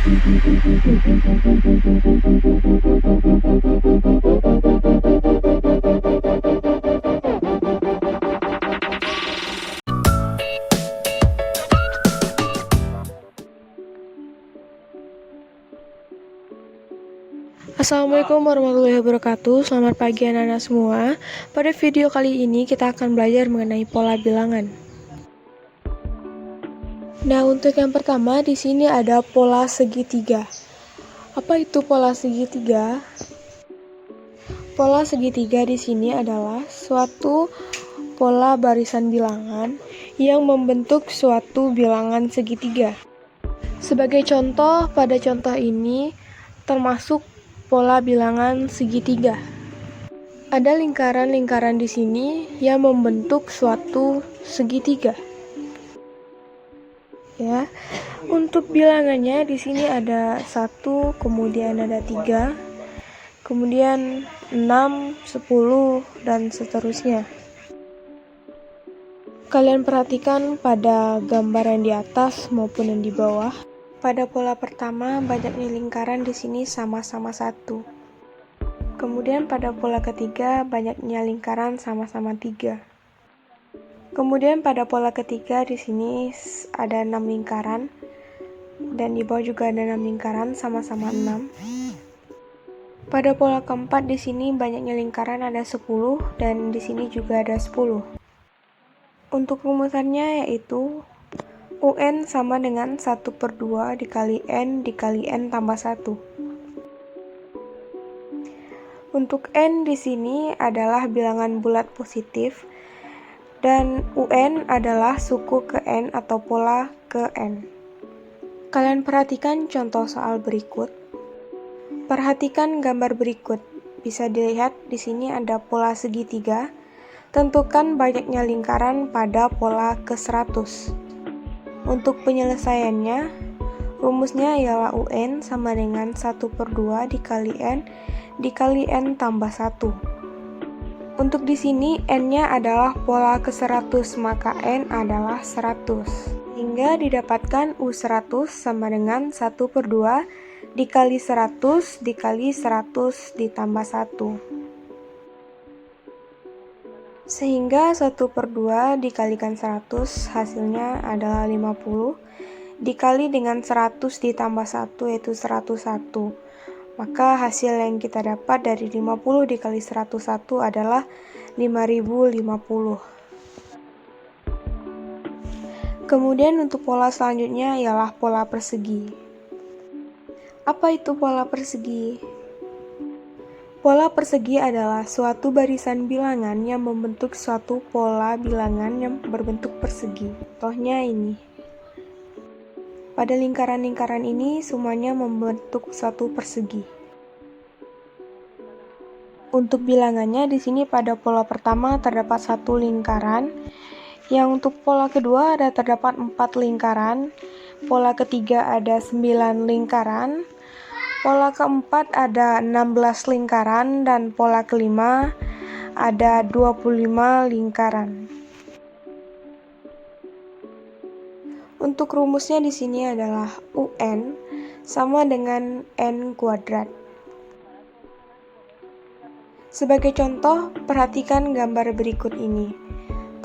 Assalamualaikum warahmatullahi wabarakatuh. Selamat pagi anak-anak semua. Pada video kali ini kita akan belajar mengenai pola bilangan. Nah, untuk yang pertama di sini ada pola segitiga. Apa itu pola segitiga? Pola segitiga di sini adalah suatu pola barisan bilangan yang membentuk suatu bilangan segitiga. Sebagai contoh, pada contoh ini termasuk pola bilangan segitiga. Ada lingkaran-lingkaran di sini yang membentuk suatu segitiga. Ya, untuk bilangannya di sini ada 1, kemudian ada 3, kemudian 6, 10, dan seterusnya. Kalian perhatikan pada gambar yang di atas maupun yang di bawah. Pada pola pertama, banyaknya lingkaran di sini sama-sama 1. Kemudian pada pola ketiga, banyaknya lingkaran sama-sama 3. Kemudian pada pola ketiga di sini ada 6 lingkaran dan di bawah juga ada 6 lingkaran sama-sama 6. Pada pola keempat di sini banyaknya lingkaran ada 10 dan di sini juga ada 10. Untuk rumusannya yaitu UN sama dengan 1/2 dikali N tambah 1. Untuk N di sini adalah bilangan bulat positif dan UN adalah suku ke N atau pola ke N. Kalian perhatikan contoh soal berikut. Perhatikan gambar berikut. Bisa dilihat di sini ada pola segitiga. Tentukan banyaknya lingkaran pada pola ke-100. Untuk penyelesaiannya, rumusnya ialah UN sama dengan 1/2 dikali N tambah 1. Untuk di sini N-nya adalah pola ke-100, maka N adalah 100. Hingga didapatkan U100 sama dengan 1/2 dikali 100 dikali 100 ditambah 1. Sehingga 1/2 dikalikan 100 hasilnya adalah 50 dikali dengan 100 ditambah 1 yaitu 101. Maka hasil yang kita dapat dari 50 dikali 101 adalah 5050. Kemudian untuk pola selanjutnya ialah pola persegi. Apa itu pola persegi? Pola persegi adalah suatu barisan bilangan yang membentuk suatu pola bilangan yang berbentuk persegi. Contohnya ini. Pada lingkaran-lingkaran ini semuanya membentuk suatu persegi. Untuk bilangannya di sini pada pola pertama terdapat 1 lingkaran. Yang untuk pola kedua terdapat 4 lingkaran. Pola ketiga ada 9 lingkaran. Pola keempat ada 16 lingkaran dan pola kelima ada 25 lingkaran. Untuk rumusnya di sini adalah UN sama dengan N kuadrat. Sebagai contoh, perhatikan gambar berikut ini.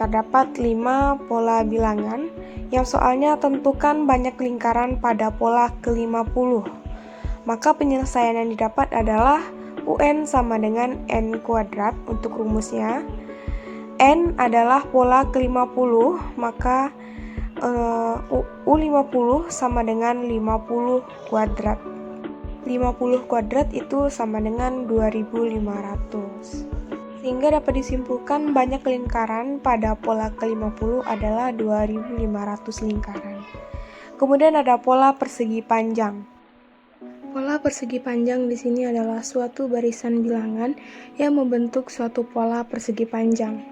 Terdapat 5 pola bilangan yang soalnya tentukan banyak lingkaran pada pola ke-50. Maka penyelesaian yang didapat adalah UN sama dengan N kuadrat untuk rumusnya. N adalah pola ke-50, maka U50 sama dengan 50 kuadrat. 50 kuadrat itu sama dengan 2500. Sehingga dapat disimpulkan banyak lingkaran pada pola ke-50 adalah 2500 lingkaran. Kemudian ada pola persegi panjang. Pola persegi panjang di sini adalah suatu barisan bilangan yang membentuk suatu pola persegi panjang.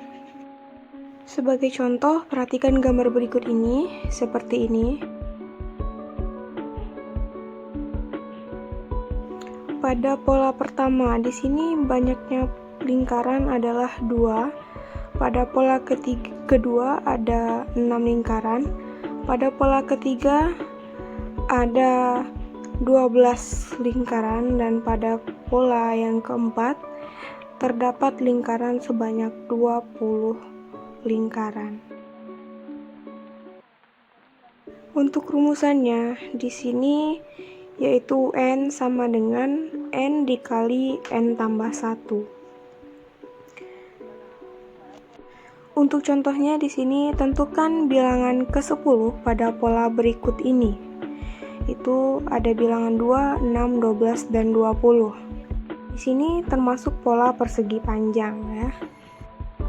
Sebagai contoh, perhatikan gambar berikut ini, seperti ini. Pada pola pertama, di sini banyaknya lingkaran adalah 2. Pada pola kedua ada 6 lingkaran. Pada pola ketiga ada 12 lingkaran dan pada pola yang keempat terdapat lingkaran sebanyak 20 lingkaran. Untuk rumusannya di sini yaitu UN sama dengan N dikali N tambah 1. Untuk contohnya di sini tentukan bilangan ke-10 pada pola berikut ini. Itu ada bilangan 2, 6, 12, dan 20. Di sini termasuk pola persegi panjang ya.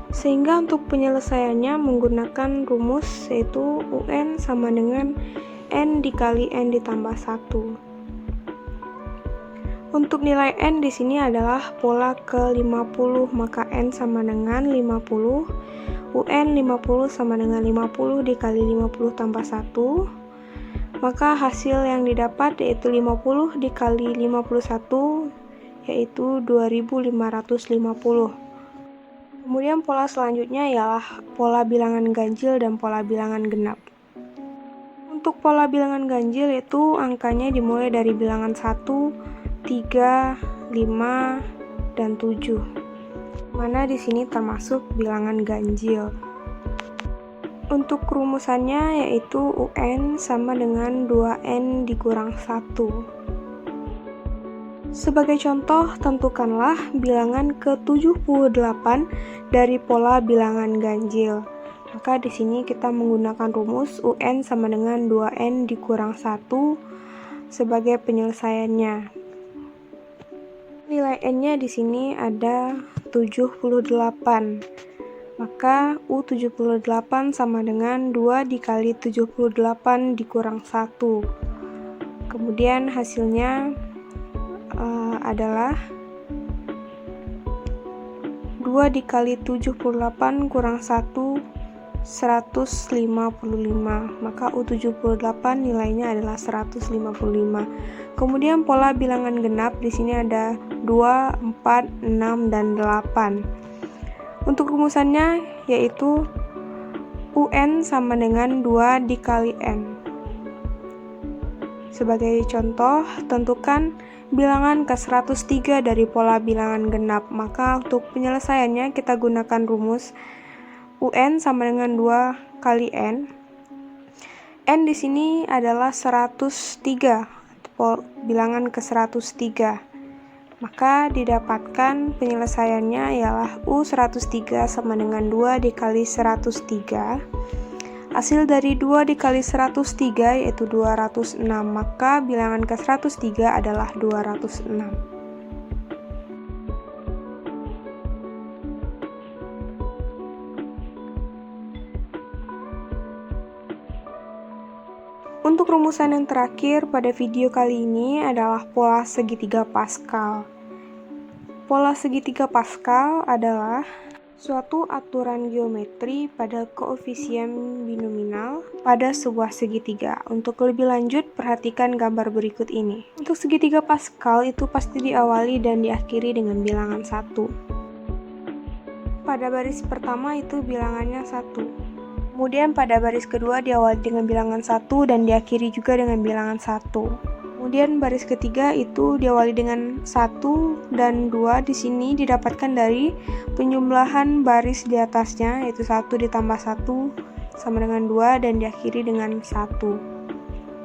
Sehingga untuk penyelesaiannya menggunakan rumus yaitu UN sama dengan N dikali N ditambah 1. Untuk nilai N di sini adalah pola ke-50, maka N sama dengan 50. UN 50 sama dengan 50 dikali 50 tambah 1. Maka hasil yang didapat yaitu 50 dikali 51 yaitu 2550. Kemudian pola selanjutnya ialah pola bilangan ganjil dan pola bilangan genap. Untuk pola bilangan ganjil itu angkanya dimulai dari bilangan 1, 3, 5, dan 7. Mana di sini termasuk bilangan ganjil. Untuk rumusannya yaitu UN sama dengan 2N dikurang 1. Sebagai contoh, tentukanlah bilangan ke-78 dari pola bilangan ganjil. Maka di sini kita menggunakan rumus UN sama dengan 2N dikurang 1 sebagai penyelesaiannya. Nilai N-nya di sini ada 78. Maka U78 sama dengan 2 dikali 78 dikurang 1. Kemudian hasilnya adalah 2 dikali 78 kurang 1, 155. Maka U78 nilainya adalah 155. Kemudian pola bilangan genap di sini ada 2, 4, 6, dan 8. Untuk rumusannya yaitu UN sama dengan 2 dikali N. Sebagai contoh, tentukan bilangan ke-103 dari pola bilangan genap. Maka untuk penyelesaiannya kita gunakan rumus UN sama dengan 2 kali N. N di sini adalah 103, bilangan ke-103. Maka didapatkan penyelesaiannya ialah U103 sama dengan 2 dikali 103. Hasil dari 2 dikali 103 yaitu 206. Maka bilangan ke-103 adalah 206. Untuk rumusan yang terakhir pada video kali ini adalah pola segitiga Pascal. Pola segitiga Pascal adalah suatu aturan geometri pada koefisien binominal pada sebuah segitiga. Untuk lebih lanjut, perhatikan gambar berikut ini. Untuk segitiga Pascal itu pasti diawali dan diakhiri dengan bilangan 1. Pada baris pertama itu bilangannya 1. Kemudian pada baris kedua diawali dengan bilangan 1 dan diakhiri juga dengan bilangan 1. Kemudian baris ketiga itu diawali dengan 1 dan 2 di sini didapatkan dari penjumlahan baris di atasnya yaitu 1 ditambah 1 sama dengan 2 dan diakhiri dengan 1.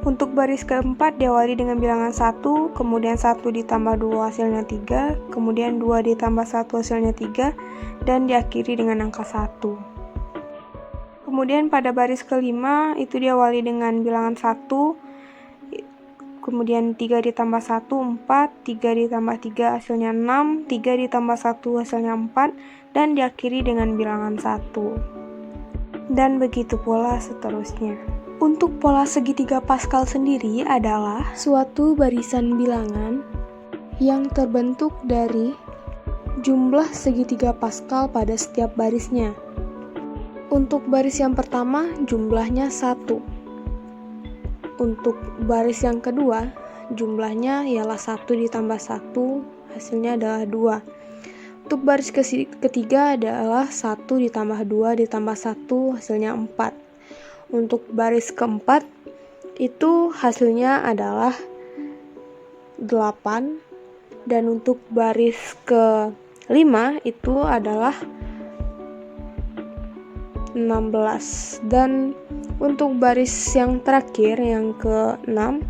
Untuk baris keempat diawali dengan bilangan 1, kemudian 1 ditambah 2 hasilnya 3, kemudian 2 ditambah 1 hasilnya 3 dan diakhiri dengan angka 1. Kemudian pada baris kelima itu diawali dengan bilangan 1, kemudian 3 ditambah 1, 4, 3 ditambah 3 hasilnya 6, 3 ditambah 1 hasilnya 4, dan diakhiri dengan bilangan 1. Dan begitu pula seterusnya. Untuk pola segitiga Pascal sendiri adalah suatu barisan bilangan yang terbentuk dari jumlah segitiga Pascal pada setiap barisnya. Untuk baris yang pertama jumlahnya 1. Untuk baris yang kedua jumlahnya ialah 1 ditambah 1 hasilnya adalah 2. Untuk baris ketiga adalah 1 ditambah 2 ditambah 1 hasilnya 4. Untuk baris keempat itu hasilnya adalah 8, dan untuk baris ke-5 itu adalah 16, dan untuk baris yang terakhir yang ke-6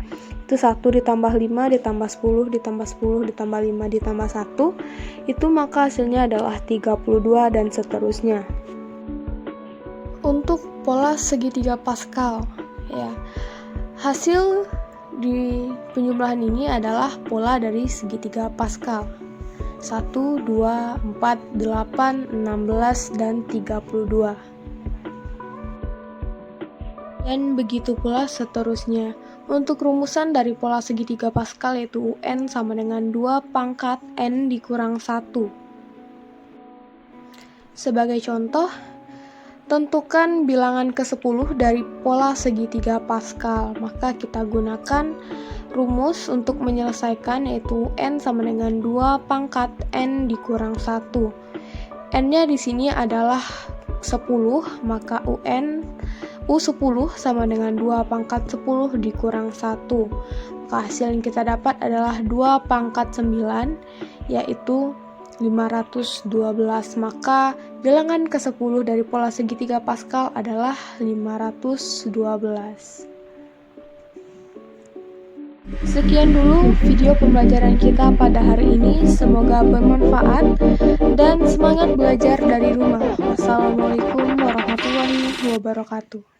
itu 1 ditambah 5 ditambah 10 ditambah 10 ditambah 5 ditambah 1, itu maka hasilnya adalah 32 dan seterusnya. Untuk pola segitiga Pascal, ya, hasil di penjumlahan ini adalah pola dari segitiga Pascal. 1, 2, 4, 8, 16, dan 32. Dan begitu pula seterusnya. Untuk rumusan dari pola segitiga Pascal yaitu UN sama dengan 2 pangkat N dikurang 1. Sebagai contoh, tentukan bilangan ke-10 dari pola segitiga Pascal. Maka kita gunakan rumus untuk menyelesaikan yaitu N sama dengan 2 pangkat N dikurang 1. N-nya di sini adalah 10, maka U10 sama dengan 2 pangkat 10 dikurang 1. Maka hasil yang kita dapat adalah 2 pangkat 9, yaitu 512. Maka bilangan ke-10 dari pola segitiga Pascal adalah 512. Sekian dulu video pembelajaran kita pada hari ini. Semoga bermanfaat dan semangat belajar dari rumah. Wassalamualaikum warahmatullahi wabarakatuh.